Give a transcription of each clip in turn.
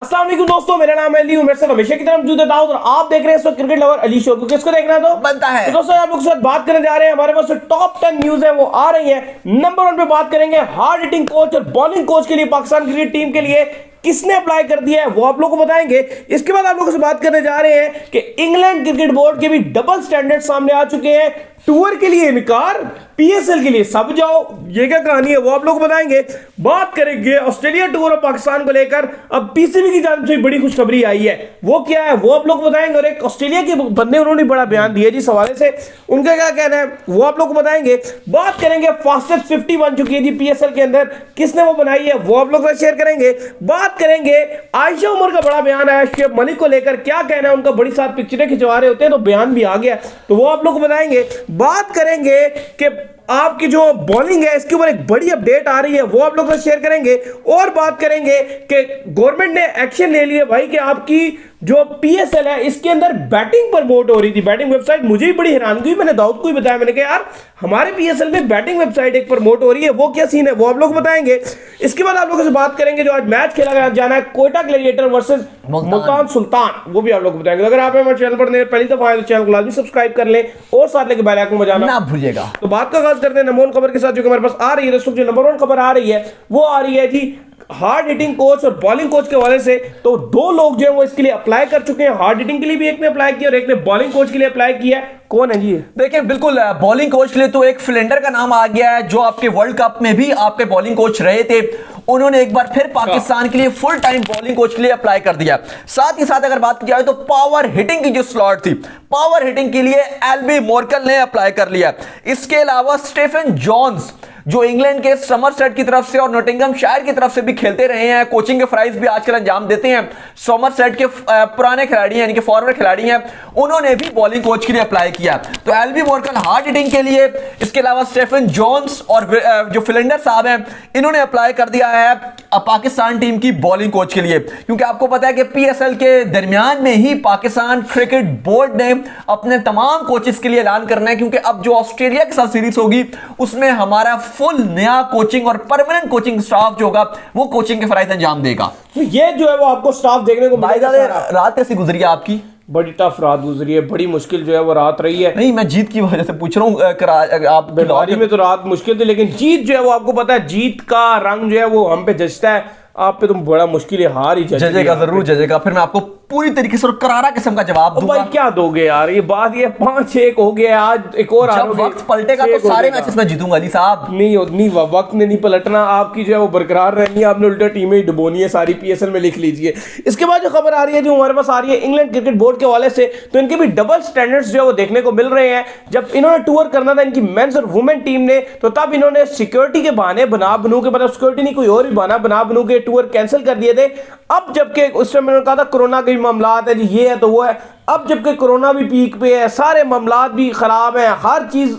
अस्सलाम वालेकुम दोस्तों, मेरा नाम है अली, मेरे साथ हमेशा की तरह मौजूद है दाऊद और आप देख रहे हैं इस वक्त क्रिकेट लवर अली शो को। किसको देखना है तो बनता है। तो दोस्तों आप लोग के साथ बात करने जा रहे हैं, हमारे पास जो टॉप 10 न्यूज है वो आ रही है। नंबर 1 पे बात करेंगे हार्ड हिटिंग कोच और बॉलिंग कोच के लिए पाकिस्तान क्रिकेट टीम के लिए किसने अप्लाई कर दिया है वो आप लोगों को बताएंगे। इसके बाद आप लोगों से बात करने जा रहे हैं कि इंग्लैंड क्रिकेट बोर्ड के भी डबल स्टैंडर्ड सामने आ चुके हैं। टूर के लिए इनकार, पीएसएल के लिए सब जाओ, ये क्या कहानी है वो आप लोग बताएंगे। बात करेंगे ऑस्ट्रेलिया टूर और पाकिस्तान को लेकर अब पीसीबी की जानिब से बड़ी खुशखबरी आई है, वो क्या है वो आप लोग बताएंगे। और एक ऑस्ट्रेलिया के बंदे उन्होंने बड़ा बयान दिया जी, इस हवाले से उनका क्या कहना है वो आप लोग को बताएंगे। बात करेंगे फास्टेस्ट 50 बन चुकी है जी पीएसएल के अंदर, किसने वो बनाई है वो आप लोग शेयर करेंगे। बात करेंगे आयशा उमर का बड़ा बयान आया शुएब मलिक को लेकर, क्या कहना है उनका, बड़ी साथ पिक्चरें खिंचवा रहे होते हैं तो बयान भी आ गया, तो वो आप लोग को बताएंगे। बात करेंगे कि आपकी जो बॉलिंग है इसके ऊपर एक बड़ी अपडेट आ रही है, वो आप लोग से शेयर करेंगे। और बात करेंगे कि गवर्नमेंट ने एक्शन ले लिया भाई कि आपकी जो पीएसएल है इसके अंदर बैटिंग प्रमोट हो रही थी, बैटिंग वेबसाइट। मुझे भी बड़ी हैरानगी हुई, मैंने दाऊद को ही बताया, मैंने कहा यार हमारे पीएसएल में बैटिंग वेबसाइट एक प्रमोट हो रही है, वो क्या सीन है वो आप लोग बताएंगे। इसके बाद आप लोगों से बात करेंगे जो आज मैच खेला जाना है कोयटा ग्लैडिएटर वर्सेस मुल्तान सुल्तान, वो भी आप लोग बताएंगे। अगर आप हमारे चैनल पर पहली दफा आए तो चैनल को लाजमी सब्सक्राइब कर लें और साथ लेके बेल आइकन बजाना ना भूलिएगा। तो बात का आगाज करते हैं नंबर 1 खबर के साथ जो हमारे पास आ रही है दोस्तों। जो नंबर 1 खबर आ रही है वो आ रही है जी हार्ड हिटिंग कोच और बॉलिंग कोच के हवाले से। तो दो लोग जो है वो इसके लिए अप्लाई कर चुके हैं, हार्ड हिटिंग के लिए भी एक ने अप्लाई किया और एक ने बॉलिंग कोच के लिए अप्लाई किया है। कौन है जी? देखिए बिल्कुल बॉलिंग कोच के लिए तो एक फिलेंडर का नाम आ गया है जो आपके वर्ल्ड कप में भी आपके बॉलिंग कोच रहे थे, उन्होंने एक बार फिर पाकिस्तान के लिए फुल टाइम बॉलिंग कोच के लिए अप्लाई कर दिया। साथ ही साथ अगर बात की जाए तो पावर हिटिंग की जो स्लॉट थी, पावर हिटिंग के लिए एल्बी मोर्कल ने अप्लाई कर लिया। इसके अलावा स्टीफन जॉन्स जो इंग्लैंड के समरसेट की तरफ से और नॉटिंघमशायर की तरफ से भी खेलते रहे हैं, कोचिंग के प्राइस भी आजकल अंजाम देते हैं, समरसेट के पुराने खिलाड़ी हैं यानी कि फॉरवर्ड खिलाड़ी हैं, उन्होंने भी बॉलिंग कोच के लिए अप्लाई किया। तो एल्बी मोर्कल हार्ड हिटिंग के लिए, इसके अलावा स्टीफन जॉन्स और जो फिलेंडर साहब हैं इन्होंने अप्लाई कर दिया है पाकिस्तान टीम की बॉलिंग कोच के लिए। क्योंकि आपको पता है कि पीएसएल के दरमियान में ही पाकिस्तान क्रिकेट बोर्ड ने अपने तमाम कोचेस के लिए ऐलान करना है, क्योंकि अब जो ऑस्ट्रेलिया के साथ सीरीज होगी उसमें हमारा फुल नया कोचिंग और परमानेंट कोचिंग स्टाफ जो होगा वो कोचिंग के फराइज अंजाम देगा। तो ये जो है वो आपको स्टाफ देखने को मिलेगा। रात कैसी गुजरी है आपकी? बड़ी टफ रात गुजरी है, बड़ी मुश्किल जो है वो रात रही है। नहीं मैं जीत की वजह से पूछ रहा हूँ, आप बीमारी में तो रात मुश्किल थी, लेकिन जीत जो है वो आपको पता है, जीत का रंग जो है वो हम पे जचता है, आप पे तुम बड़ा मुश्किल है, हार ही जजेगा, जरूर जजेगा। फिर मैं आपको पूरी तरीके से और करारा किस्म का जवाब दूंगा। भाई क्या दोगे यार, ये बात ये 5-1 हो गया, आज एक और जब वक्त पलटेगा तो सारे मैचेस में जीतूंगा अली साहब। नहीं वक्त ने नहीं पलटना, आपकी जो है वो बरकरार रहनी है, आपने उल्टा टीमें डुबोनी है सारी, पीएसएल में लिख लीजिए। इसके बाद जो खबर आ रही है जो हमारे पास आ रही है इंग्लैंड क्रिकेट बोर्ड के हवाले से, तो इनके भी डबल स्टैंडर्ड्स जो है वो देखने को मिल रहे हैं। जब इन्होंने टूर करना था इनकी मेंस और वुमेन टीम ने, तो तब इन्होंने सिक्योरिटी के बहाने बनू के, मतलब सिक्योरिटी नहीं कोई और भी बहाना बनू के टूर कैंसिल कर दिए थे। अब जबकि उस समय उन्होंने कहा था कोरोना के मामला है जी, ये है तो वो है, अब जबकि कोरोना भी पीक पे है, सारे मामलात भी खराब हैं, हर चीज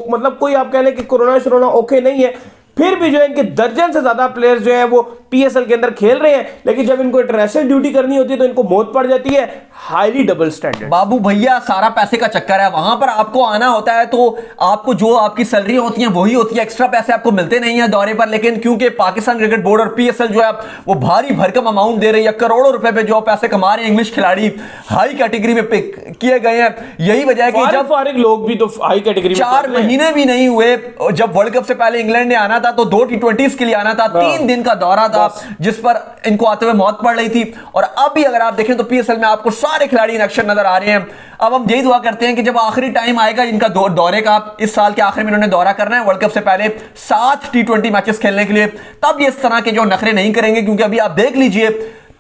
मतलब कोई आप कह लें कि कोरोना ओके नहीं है, फिर भी जो है इनके दर्जन से ज्यादा प्लेयर्स जो है वो पीएसएल के अंदर खेल रहे हैं। लेकिन जब इनको इंटरनेशनल ड्यूटी करनी होती है तो इनको मौत पड़ जाती है। हाईली डबल स्टैंडर्ड बाबू भैया, सारा पैसे का चक्कर है, वहां पर आपको आना होता है तो आपको जो आपकी सैलरी होती है वही होती है, एक्स्ट्रा पैसे आपको मिलते नहीं है दौरे पर। लेकिन क्योंकि पाकिस्तान क्रिकेट बोर्ड और पीएसएल जो है वो भारी भरकम अमाउंट दे रही है, करोड़ों रुपए पे जो पैसे कमा रहे हैं इंग्लिश खिलाड़ी, हाई कैटेगरी में पिक किए गए हैं। यही वजह है कि जब फारिग लोग भी तो हाई कैटेगरी 4 महीने भी नहीं हुए, जब वर्ल्ड कप से पहले इंग्लैंड ने आना था तो 2 T20s के लिए आना था, 3 दिन का दौरा था जिस पर इनको आते हुए मौत पड़ रही थी। और अभी अगर आप देखें तो पीएसएल में आपको सारे खिलाड़ी इन एक्शन नजर आ रहे हैं। अब हम यही दुआ करते हैं कि जब आखिरी टाइम आएगा इनका दौरे का, इस साल के आखिर में इन्होंने दौरा करना है वर्ल्ड कप से पहले 7 T20 मैचेस खेलने के लिए, तब ये इस तरह के जो नखरे नहीं करेंगे। क्योंकि अभी आप देख लीजिए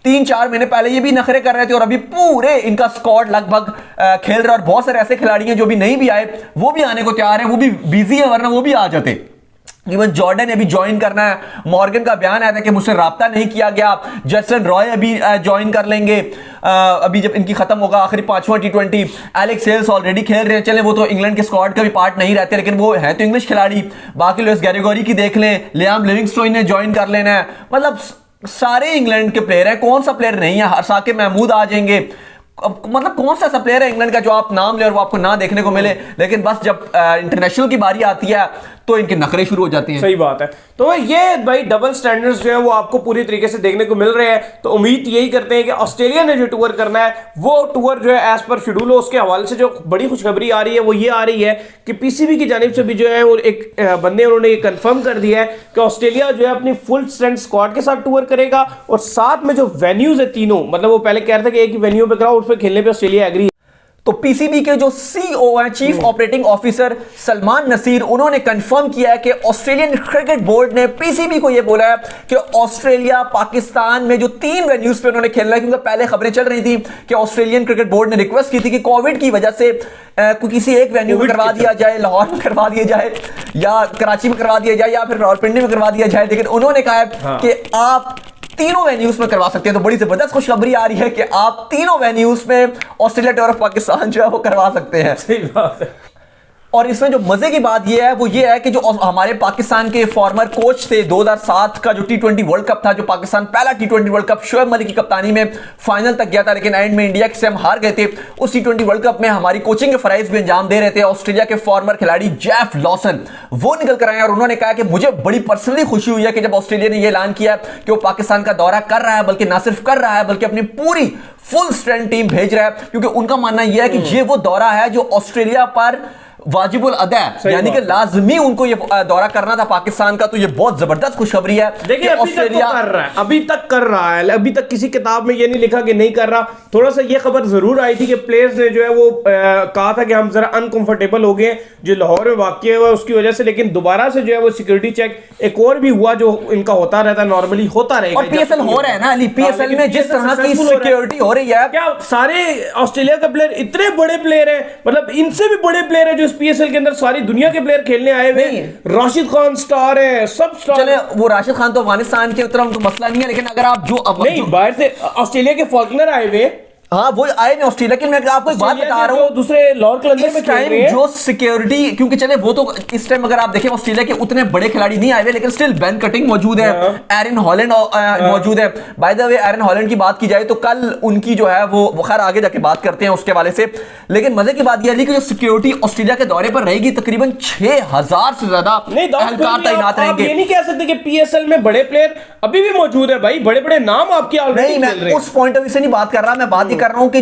3-4 महीने पहले ये भी नखरे कर रहे थे और अभी पूरे इनका स्क्वाड लगभग खेल रहा है। और बहुत सारे ऐसे खिलाड़ी हैं जो भी नहीं भी आए, वो भी आने को तैयार हैं, वो भी बिजी है, वरना वो भी आ जाते। इवन जॉर्डन ने भी ज्वाइन करना है, मॉर्गन का बयान आया था कि मुझसे राब्ता नहीं किया गया, जैसन रॉय अभी ज्वाइन कर लेंगे अभी जब इनकी खत्म होगा आखिरी 5वां T20। एलेक्स हेल्स ऑलरेडी खेल रहे हैं, चले वो तो इंग्लैंड के स्क्वाड का भी पार्ट नहीं रहते, लेकिन वो है तो इंग्लिश खिलाड़ी। बाकी लुइस गैरिगोरी की देख लें, लियाम लिविंगस्टोन ने ज्वाइन कर लेना है, मतलब सारे इंग्लैंड के प्लेयर हैं, कौन सा प्लेयर नहीं है, साकिब महमूद आ जाएंगे। मतलब कौन सा प्लेयर है इंग्लैंड का जो आप नाम ले और वो आपको ना देखने को मिले। लेकिन बस जब इंटरनेशनल की बारी आती है तो इनके नखरे शुरू हो जाते हैं। सही बात है। तो ये भाई डबल स्टैंडर्ड्स जो है वो आपको पूरी तरीके से देखने को मिल रहे हैं। तो उम्मीद यही करते हैं कि ऑस्ट्रेलिया ने जो टूर करना है वो टूर जो है एज पर शेड्यूल हो। उसके हवाले से जो बड़ी खुशखबरी आ रही है वो ये आ रही है कि पीसीबी की जानिब से भी जो है वो एक बंदे उन्होंने ये कंफर्म कर दिया है कि ऑस्ट्रेलिया जो है अपनी फुल स्ट्रेंथ स्क्वाड के साथ टूर करेगा, और साथ में जो वेन्यूज है तीनों, मतलब वो पहले कह रहे थे कि एक ही वेन्यू पे कराओ, उस पर खेलने पे ऑस्ट्रेलिया एग्री। तो पीसीबी के जो सीईओ हैं, chief operating officer Salman Naseer, उन्होंने कंफर्म किया है कि ऑस्ट्रेलियन क्रिकेट बोर्ड ने पीसीबी को यह बोला है कि ऑस्ट्रेलिया पाकिस्तान में जो 3 वेन्यूज पे उन्होंने खेलना है, क्योंकि पहले खबरें चल रही थी कि ऑस्ट्रेलियन क्रिकेट बोर्ड ने रिक्वेस्ट की थी कि कोविड की वजह से किसी एक वेन्यू में करवा दिया जाए, लाहौर में करवा दिया जाए या कराची में करवा दिया जाए या फिर रावलपिंडी में करवा दिया जाए, लेकिन उन्होंने कहा है कि आप तीनों वेन्यूज में करवा सकते हैं। तो बड़ी जबरदस्त खुशखबरी आ रही है कि आप तीनों वेन्यूज में ऑस्ट्रेलिया टूर ऑफ पाकिस्तान जो है वो करवा सकते हैं। सही बात है। और इसमें जो मजे की बात यह है वो ये है कि जो हमारे पाकिस्तान के फॉर्मर कोच थे, 2007 का जो T20 वर्ल्ड कप था, जो पाकिस्तान पहला T20 world cup Shoaib Malik की कप्तानी में फाइनल तक गया था, लेकिन एंड में इंडिया से हम हार गए थे। उस T20 वर्ल्ड कप में हमारी कोचिंग के फराइज भी अंजाम दे रहे थे ऑस्ट्रेलिया के फॉर्मर खिलाड़ी जेफ लॉसन। वो निकल कर आए और उन्होंने कहा कि मुझे बड़ी पर्सनली खुशी हुई है कि जब ऑस्ट्रेलिया ने यह ऐलान किया कि वो पाकिस्तान का दौरा कर रहा है, बल्कि ना सिर्फ कर रहा है बल्कि अपनी पूरी फुल स्ट्रेंथ टीम भेज रहा है, क्योंकि उनका मानना यह है कि ये वो दौरा है जो ऑस्ट्रेलिया पर वाजिबुल अदा है, यानी कि लाजमी उनको ये दौरा करना था पाकिस्तान का। तो ये बहुत जबरदस्त खुशखबरी है। देखिए ऑस्ट्रेलिया कर रहा है, अभी तक कर रहा है, अभी तक किसी किताब में ये नहीं लिखा कि नहीं कर रहा। थोड़ा सा ये खबर जरूर आई थी कि प्लेयर्स ने जो है वो कहा था कि हम जरा अनकंफर्टेबल हो गए जो लाहौर में वाकया हुआ उसकी वजह से, लेकिन दोबारा से जो है वो सिक्योरिटी चेक एक और भी हुआ जो इनका होता रहता है, नॉर्मली होता रहेगा। और पीएसएल हो रहा है ना अली, पीएसएल में जिस तरह की सिक्योरिटी हो रही है, क्या सारे ऑस्ट्रेलिया के प्लेयर इतने बड़े प्लेयर हैं, मतलब इनसे भी बड़े प्लेयर हैं जो इस पीएसएल के अंदर सारी दुनिया के प्लेयर खेलने आए हुए। राशिद खान स्टार है, सब स्टार। चले वो राशिद खान तो अफगानिस्तान के उतना उनको मसला नहीं है, लेकिन अगर आप जो बाहर से ऑस्ट्रेलिया के फॉल्कनर आए हुए, हाँ वो आए नहीं ऑस्ट्रेलिया के। मैं आपको एक बात बता रहा हूँ, दूसरे लाहौर कलंदर में टाइम जो सिक्योरिटी, क्योंकि चले वो तो इस टाइम अगर आप देखें ऑस्ट्रेलिया के उतने बड़े खिलाड़ी नहीं आए हुए, लेकिन स्टिल बेन कटिंग मौजूद है, एरन हॉलैंड मौजूद है। By the way Eran Holland की बात की जाए तो कल उनकी जो है वो खैर आगे जाके बात करते हैं उसके वाले से, लेकिन मजे की बात यह है कि जो सिक्योरिटी ऑस्ट्रेलिया के दौरे पर रहेगी तकरीबन 6000 से ज्यादा एहलकार तैनात रहेंगे। ये नहीं कह सकते कि पीएसएल में बड़े प्लेयर अभी भी मौजूद है भाई, बड़े बड़े नाम आपके नहीं, मैं उस पॉइंट ऑफ व्यू से नहीं बात कर रहा, मैं बात ही कर रहा हूं कि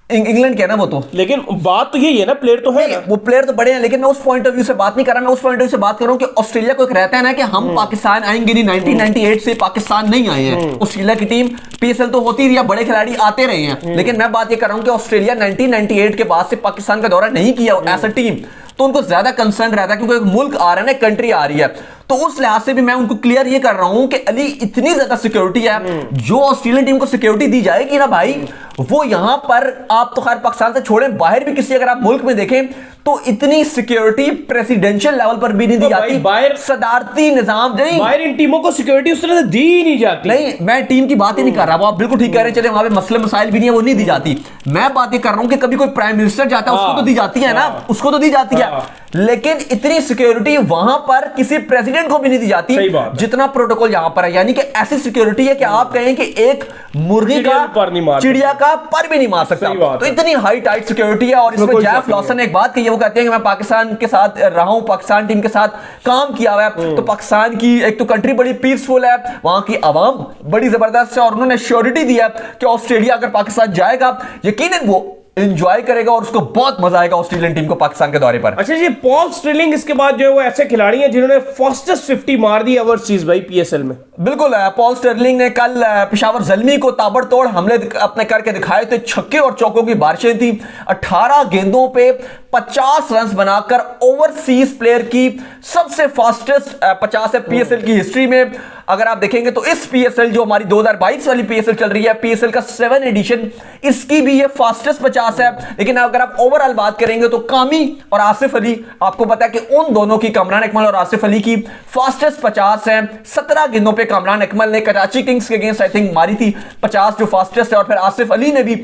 इंग्लैंड के ना वो तो, लेकिन बात तो यही है ना, प्लेयर तो है ना, वो प्लेयर तो बड़े हैं, लेकिन मैं उस पॉइंट ऑफ व्यू से बात नहीं कर रहा। मैं उस पॉइंट ऑफ व्यू से बात कर रहा हूं कि ऑस्ट्रेलिया को एक रहता है ना कि हम पाकिस्तान आएंगे नहीं, 1998 से पाकिस्तान नहीं आए हैं ऑस्ट्रेलिया की टीम। पीएसएल तो होती रही है, बड़े खिलाड़ी आते रहे हैं, लेकिन मैं बात ये कर रहा हूं कि ऑस्ट्रेलिया 1998 के बाद से पाकिस्तान का दौरा नहीं किया एज अ टीम, तो उनको ज्यादा कंसर्न रहता है क्योंकि एक मुल्क आ रहा है ना, कंट्री आ रही है। तो उस लिहाज से भी मैं उनको क्लियर ये कर रहा हूं कि अली इतनी ज्यादा सिक्योरिटी है, जो ऑस्ट्रेलियन टीम को सिक्योरिटी दी जाएगी ना भाई, वो यहां पर आप तो खैर पाकिस्तान से छोड़ें, बाहर भी किसी अगर आप मुल्क में देखें तो इतनी सिक्योरिटी प्रेसिडेंशियल लेवल पर भी नहीं दी जाती। बाहर सदारती निजाम नहीं, बाहर इन टीमों को सिक्योरिटी उस तरह से दी ही नहीं जाती। नहीं, मैं टीम की बात ही नहीं कर रहा, वो आप बिल्कुल ठीक कह रहे हैं, चले वहां पे मसले मसाइल भी नहीं है, वो नहीं दी जाती। मैं बात ये कर रहा हूं कि कभी कोई प्राइम मिनिस्टर जाता है, उसको तो दी जाती है ना, उसको तो दी जाती है, लेकिन इतनी सिक्योरिटी वहां पर किसी प्रेसिडेंट को भी नहीं दी जाती जितना प्रोटोकॉल यहां पर है। यानी कि ऐसी सिक्योरिटी है कि आप कहें कि एक मुर्गी का, चिड़िया का पर भी नहीं मार सकता, तो इतनी हाई टाइट सिक्योरिटी है। और इसमें जेफ लॉसन ने एक बात कही है, वो कहते हैं कि मैं पाकिस्तान के साथ रहा हूं, पाकिस्तान टीम के साथ काम किया हुआ है, तो पाकिस्तान की एक तो कंट्री बड़ी पीसफुल है, वहां की आवाम बड़ी जबरदस्त है, और उन्होंने श्योरिटी दिया कि ऑस्ट्रेलिया अगर पाकिस्तान जाएगा यकीनन वो एंजॉय करेगा और उसको बहुत मजा आएगा ऑस्ट्रेलियन टीम को पाकिस्तान के दौरे पर। अच्छा जी, पॉल स्टिरलिंग इसके बाद जो है वो ऐसे खिलाड़ी हैं जिन्होंने फास्टेस्ट 50 मार दी ओवरसीज भाई पीएसएल में। बिल्कुल, पॉल स्टिरलिंग ने कल पेशावर ज़ल्मी को ताबड़तोड़ हमले अपने करके दिखाए थे, छक्के और चौकों की बारिशें थी। 18 गेंदों पे 50 रन बनाकर ओवरसीज प्लेयर की सबसे फास्टेस्ट 50 है पीएसएल की हिस्ट्री में। अगर आप देखेंगे तो इस पीएसएल जो हमारी 2022 वाली पीएसएल चल रही है, पीएसएल का 7 एडिशन, इसकी भी ये फास्टेस्ट 50 है। लेकिन अगर आप ओवरऑल बात करेंगे तो कामी और आसिफ अली, आपको पता है कि उन दोनों की, कामरान अकमल और आसिफ अली की फास्टेस्ट 50 है। 17 गेंदों पे कामरान अकमल ने कराची किंग्स के अगेंस्ट आई थिंक मारी थी 50 जो फास्टेस्ट है, और फिर आसिफ अली ने भी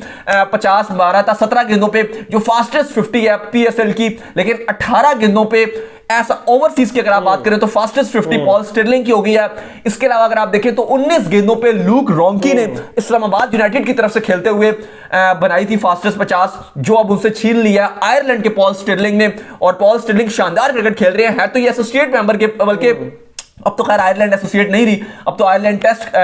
50 मारा था 17 गेंदों पे जो फास्टेस्ट 50 है पीएसएल की, लेकिन 18 गेंदों पे ऐसा ओवरसीज की अगर आप बात करें तो फास्टेस्ट 50 पॉल स्टिरलिंग की हो गई है। इसके अलावा अगर आप देखें तो 19 गेंदों पे लूक रॉन्की ने इस्लामाबाद यूनाइटेड की तरफ से खेलते हुए बनाई थी फास्टेस्ट 50, जो अब उनसे छीन लिया आयरलैंड के पॉल स्टिरलिंग ने। और पॉल स्टिरलिंग शानदार क्रिकेट खेल रहे हैं, तो ये एसोसिएट मेंबर के, बल्कि अब तो खैर आयरलैंड एसोसिएट नहीं रही, अब तो आयरलैंड टेस्ट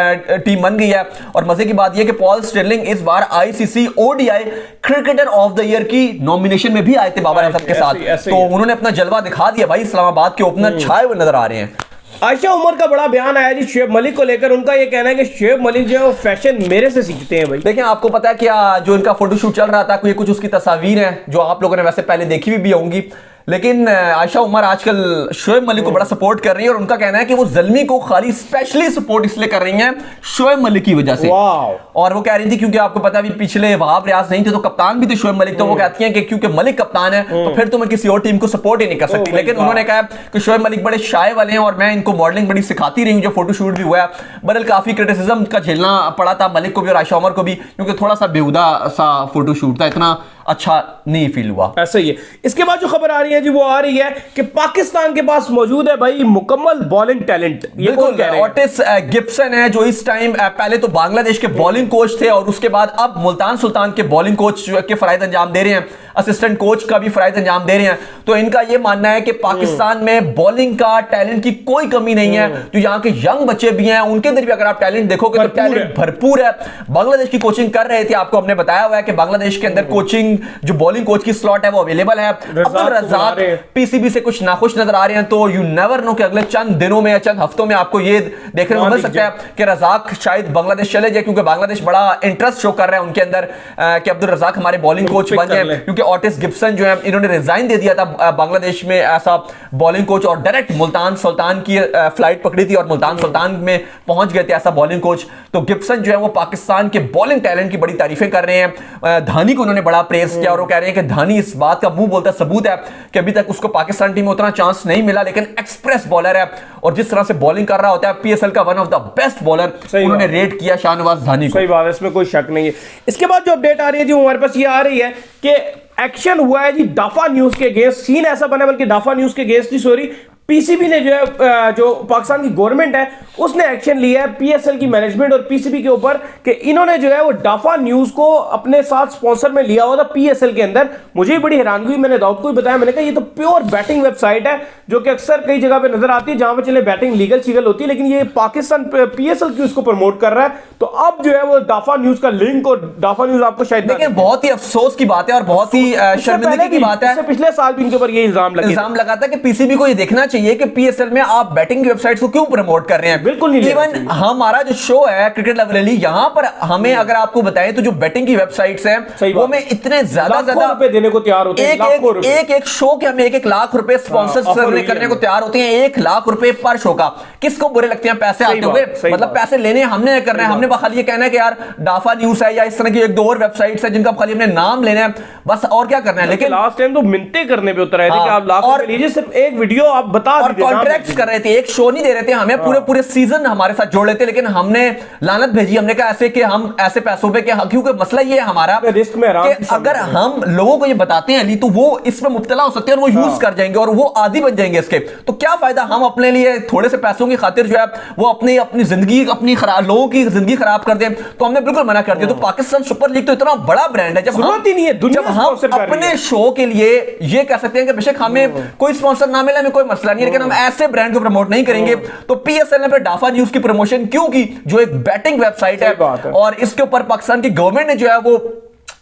टीम बन गई है। और मजे की बात यह कि पॉल स्टिरलिंग इस बार ICC ODI cricketer of the year की नॉमिनेशन में भी आए थे बाबर आजम के साथ, तो उन्होंने अपना जलवा दिखा दिया भाई। इस्लामाबाद के ओपनर छाए हुए नजर आ रहे हैं। आयशा उमर का बड़ा बयान आया जी शुएब मलिक को लेकर। उनका ये कहना है कि शुएब मलिक जो है वो फैशन मेरे से सीखते हैं भाई। देखिए आपको पता है क्या, जो इनका फोटोशूट चल रहा था, कोई कुछ उसकी तस्वीर है जो आप लोगों ने वैसे पहले देखी भी होंगी, लेकिन आयशा उमर आजकल शुएब मलिक को बड़ा सपोर्ट कर रही है। और उनका कहना है कि वो ज़ल्मी को खाली स्पेशली सपोर्ट इसलिए कर रही हैं शुएब मलिक की वजह से। और वो कह रही थी क्योंकि आपको पता है पिछले वहाब रियाज नहीं थे तो कप्तान भी थे शुएब मलिक, तो वो कहती हैं कि क्योंकि मलिक कप्तान है तो फिर तो मैं किसी और टीम को सपोर्ट ही नहीं कर सकती। लेकिन उन्होंने कहा कि शुएब मलिक बड़े शाय वाले हैं और मैं इनको मॉडलिंग बड़ी सिखाती रही हूँ, जो फोटोशूट भी हुआ है। बदल काफी क्रिटिसिज्म का झेलना पड़ा था मलिक को भी और आयशा उमर को भी, क्योंकि थोड़ा सा बेहुदा सा फोटोशूट था, इतना अच्छा नहीं फील हुआ। ऐसा ही है। इसके बाद जो खबर आ रही है जी वो आ रही है कि पाकिस्तान के पास मौजूद है भाई मुकम्मल बॉलिंग टैलेंट। ये कौन कह रहे हैं? ओटिस गिब्सन है जो इस टाइम पहले तो बांग्लादेश के बॉलिंग कोच थे और उसके बाद अब मुल्तान सुल्तान के बॉलिंग कोच के फराइज अंजाम दे रहे हैं, असिस्टेंट कोच का भी फराइज अंजाम दे रहे हैं। तो इनका यह मानना है कि पाकिस्तान में बॉलिंग का टैलेंट की कोई कमी नहीं है। जो यहाँ के यंग बच्चे भी हैं उनके अंदर भी अगर आप टैलेंट देखोगे तो टैलेंट भरपूर है। बांग्लादेश की कोचिंग कर रहे थे, आपको हमने बताया हुआ है कि बांग्लादेश के अंदर कोचिंग जो बॉलिंग कोच की स्लॉट है वो अवेलेबल है। अब्दुल रज़ाक पीसीबी से कुछ नाखुश नजर आ रहे हैं, तो यू नेवर नो कि अगले चंद दिनों में या चंद हफ्तों में आपको ये देखने को मिल सकता है कि रज़ाक शायद बांग्लादेश चले जाए, क्योंकि बांग्लादेश बड़ा इंटरेस्ट शो कर रहा है उनके अंदर कि अब्दुल रज़ाक हमारे बॉलिंग कोच बन जाए। क्योंकि ओटिस गिब्सन जो है इन्होंने रिजाइन दे दिया था बांग्लादेश में ऐसा बॉलिंग कोच और डायरेक्ट मुल्तान सुल्तान की फ्लाइट पकड़ी थी और मुल्तान सुल्तान में पहुंच गए थे ऐसा बॉलिंग कोच। तो गिब्सन जो है वो पाकिस्तान के बॉलिंग टैलेंट की बड़ी तारीफें कर रहे हैं। धानी को उन्होंने बड़ा प्रेस किया और वो कह रहे हैं कि धानी इस बात का मुंह बोलता सबूत है कि अभी तक उसको पाकिस्तान टीम में उतना चांस नहीं मिला, लेकिन एक्सप्रेस बॉलर है और जिस तरह से बॉलिंग कर रहा होता है पीएसएल का one of the best bowler उन्होंने रेट किया शाहनवाज धानी को। सही बात है, इसमें कोई शक नहीं है। इसके बाद जो अपडेट आ रही है जी हमारे पास ये आ रही है कि एक्शन हुआ है जी दाफा न्यूज के अगेंस्ट। सीन ऐसा बना बल्कि दाफा न्यूज के अगेंस्ट ही सॉरी पीसीबी ने जो है जो पाकिस्तान की गवर्नमेंट है उसने एक्शन लिया है पीएसएल की मैनेजमेंट और पीसीबी के ऊपर कि इन्होंने जो है वो डाफा न्यूज को अपने साथ स्पॉन्सर में लिया हुआ था पीएसएल के अंदर। मुझे बड़ी हैरानगी हुई, मैंने दाऊद को भी बताया, मैंने कहा ये तो प्योर बैटिंग वेबसाइट है जो कि अक्सर कई जगह पे नजर आती है जहां पे चले बैटिंग लीगल शीगल होती है, लेकिन ये पाकिस्तान पीएसएल क्यों इसको प्रमोट कर रहा है। तो अब जो है वो डाफा न्यूज का लिंक और डाफा न्यूज आपको शायद देखिए बहुत ही अफसोस की बात है और बहुत ही शर्मिंदगी की बात है। पिछले साल भी इनके ऊपर ये इल्जाम लगा था कि पीसीबी को ये देखना चाहिए कि पीएसएल में आप बैटिंग की वेबसाइट्स को क्यों प्रमोट कर रहे हैं। बिल्कुल नहीं। इवन हमारा जो शो है क्रिकेट लवली यहां पर हमें अगर आपको बताएं तो जो बैटिंग की वेबसाइट्स हैं वो में इतने ज्यादा रुपए देने को तैयार होते हैं। एक शो के हमें 1 लाख रुपए स्पॉन्सर करने को तैयार होते हैं। 1 लाख रुपए पर शो का किसको बुरे लगते हैं पैसे आते हुए, मतलब पैसे लेने हमने करना है, हमने खाली ये कहना है कि यार डाफा न्यूज है या इस तरह की 1-2 और वेबसाइट्स है जिनका खाली हमने नाम लेना है बस, और क्या करना है। लेकिन लास्ट टाइम तो मिन्नतें करने पे उतर आए थे कि आप लाख रुपए लीजिए, सिर्फ एक वीडियो आप बता और कॉन्ट्रैक्ट्स कर रहे थे, एक शो नहीं दे रहे थे हमें, पूरे सीजन हमारे साथ जोड़ लेते। लेकिन हमने लानत भेजी, हमने कहा ऐसे कि हम ऐसे पैसों पे, क्योंकि मसला ये है हमारा रिस्क में कि अगर हम लोगों को ये बताते हैं अली तो वो इसमें मुब्तला हो सकते हैं और वो यूज कर जाएंगे और वो आदी बन जाएंगे इसके, तो क्या फायदा हम अपने लिए थोड़े से पैसों की खातिर जो है वो अपनी जिंदगी लोगों की जिंदगी खराब कर दें। तो हमने बिल्कुल मना कर दिया। तो पाकिस्तान सुपर लीग तो इतना बड़ा ब्रांड है, जब हम अपने शो के लिए ये कह सकते हैं कि बेशक हमें कोई स्पॉन्सर ना मिले हमें कोई मसला नहीं है, लेकिन हम ऐसे ब्रांड को प्रमोट नहीं करेंगे। तो पीएसएल ने फिर डाफा न्यूज की प्रमोशन क्यों की, जो एक बैटिंग वेबसाइट है और इसके ऊपर पाकिस्तान की गवर्नमेंट ने जो है वो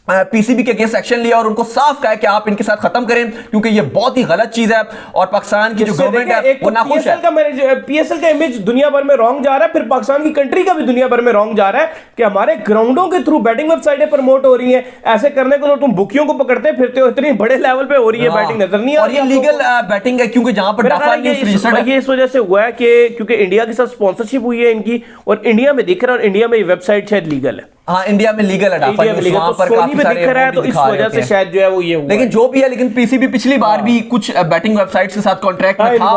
पीसीबी के अगेंस्ट एक्शन लिया और उनको साफ कहा कि आप इनके साथ खत्म करें क्योंकि ये बहुत ही गलत चीज है और पाकिस्तान की जो गवर्नमेंट है वो नाखुश है। पीएसएल का इमेज दुनिया भर में रॉन्ग जा रहा है, फिर पाकिस्तान की कंट्री का भी दुनिया भर में रॉन्ग जा रहा है कि हमारे ग्राउंडों के थ्रू बैटिंग वेबसाइटें प्रमोट हो रही हैं। ऐसे करने को तो तुम बुकियों को पकड़ते फिरते हो, इतनी बड़े लेवल पे हो रही है बैटिंग नजर नहीं आ रही। और ये लीगल बैटिंग है क्योंकि जहां पर डाफा न्यूज़ रजिस्टर्ड है, ये इस वजह से हुआ है कि क्योंकि इंडिया के साथ स्पॉन्सरशिप हुई है इनकी और इंडिया में दिख रहा है और इंडिया में ये वेबसाइट शायद लीगल है। हाँ इंडिया में लीगल है डाफा न्यूज़, वहां पर काफी सारे दिख रहा है, तो इस वजह से शायद जो है वो ये हुआ। लेकिन जो भी है, लेकिन पीसीबी पिछली बार भी कुछ बैटिंग वेबसाइट्स के साथ कॉन्ट्रैक्ट में था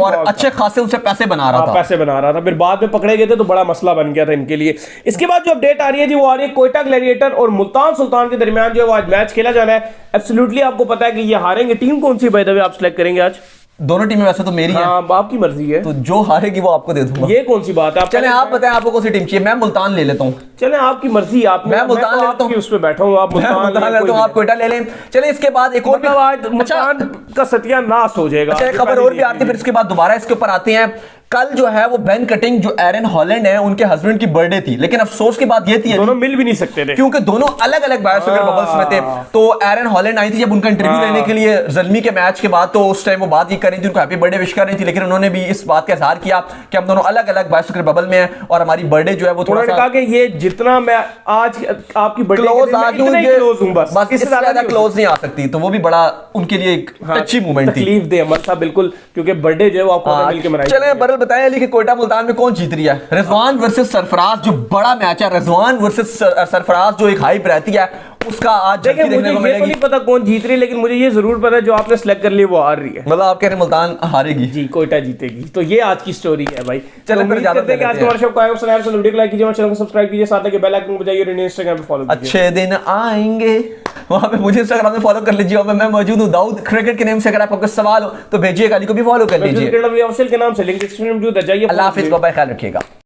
और अच्छे खासे उनसे पैसे बना रहा था, फिर बाद में पकड़े गए थे तो बड़ा मसला बन गया था इनके लिए। इसके बाद जो अपडेट आ रही है जी वो आ रही है कोयटा ग्लैडिएटर और मुल्तान सुल्तान के दरमियान जो है वो आज मैच खेला जाना है। एब्सोल्युटली आपको पता है कि ये हारेंगे। टीम कौन सी बाय द वे आप सेलेक्ट करेंगे आज? दोनों टीमें वैसे तो मेरी हैं। हाँ, आपकी मर्जी है, तो जो हारेगी वो आपको दे दूंगा। ये कौन सी बात है? आप चलें आप बताएं आपको कौन सी टीम चाहिए। मैं मुल्तान ले लेता हूँ। चलें आपकी मर्जी। मैं मुल्तान ले लेता हूँ, उस पे बैठा हूँ। आप मुल्तान ले लो, आप कोयटा ले लें। चलें इसके बाद एक और आज मुल्तान का सत्यानाश हो जाएगा। अच्छा एक खबर और भी आती है, फिर इसके बाद दोबारा इसके ऊपर आते हैं। कल जो है वो बेन कटिंग जो एरन हॉलैंड है उनके हस्बैंड की बर्थडे थी, लेकिन अफसोस की बात ये थी दोनों मिल भी नहीं सकते थे क्योंकि दोनों अलग अलग बायोस्फीयर बबल्स में थे। तो एरन हॉलैंड आई थी जब उनका इंटरव्यू लेने के लिए ज़ल्मी के मैच के बाद, तो उस टाइम वो बात ये कर रही थी, उनको हैप्पी बर्थडे विश कर रही थी, लेकिन उन्होंने भी इस बात का इजहार किया कि हम दोनों अलग अलग बायोस्फीयर बबल में हैं और हमारी बर्थडे जो है वो थोड़ा सा, कहा कि ये जितना मैं आज आपकी बर्थडे क्लोज हूं बस इससे ज्यादा क्लोज नहीं आ सकती। तो वो भी बड़ा उनके लिए एक अच्छी मोमेंट थी, तकलीफ दे मत था बिल्कुल, क्योंकि बर्थडे जो है वो आपको मिलके मनाई। चले बरल बताएं अली कि कोयटा मुल्तान में कौन जीत रही है। रिजवान वर्सेस सरफराज जो बड़ा मैच है, रिजवान वर्सेस सरफराज जो एक हाइप रहती है उसका आज देखने को मिलेगी। नहीं पता कौन जीत रही है, लेकिन मुझे ये जरूर पता है जो आपने सिलेक्ट कर लिया वो हार रही है। मतलब आप कह रहे हैं मुल्तान हारेगी? जी, कोयटा जीतेगी। तो ये आज की स्टोरी है भाई। चलो फिर ज्यादा आज हमारे शो को आए वीडियो को लाइक कीजिए, चैनल को सब्सक्राइब कीजिए, साथ में बेल आइकन को बजाइए और इंस्टाग्राम पे फॉलो कीजिए। अच्छे दिन आएंगे, वहां पे मुझे इंस्टाग्राम में फॉलो कर लीजिए और मैं मौजूद हूं दाऊद क्रिकेट के नेम से। अगर आपको कोई सवाल हो तो भेजिए, अली को भी फॉलो कर लीजिए। ऑफिशियल के नाम से लिंक डिस्क्रिप्शन में मौजूद है, जाइए। अल्लाह हाफिज़, बाय बाय, ख्याल रखिएगा।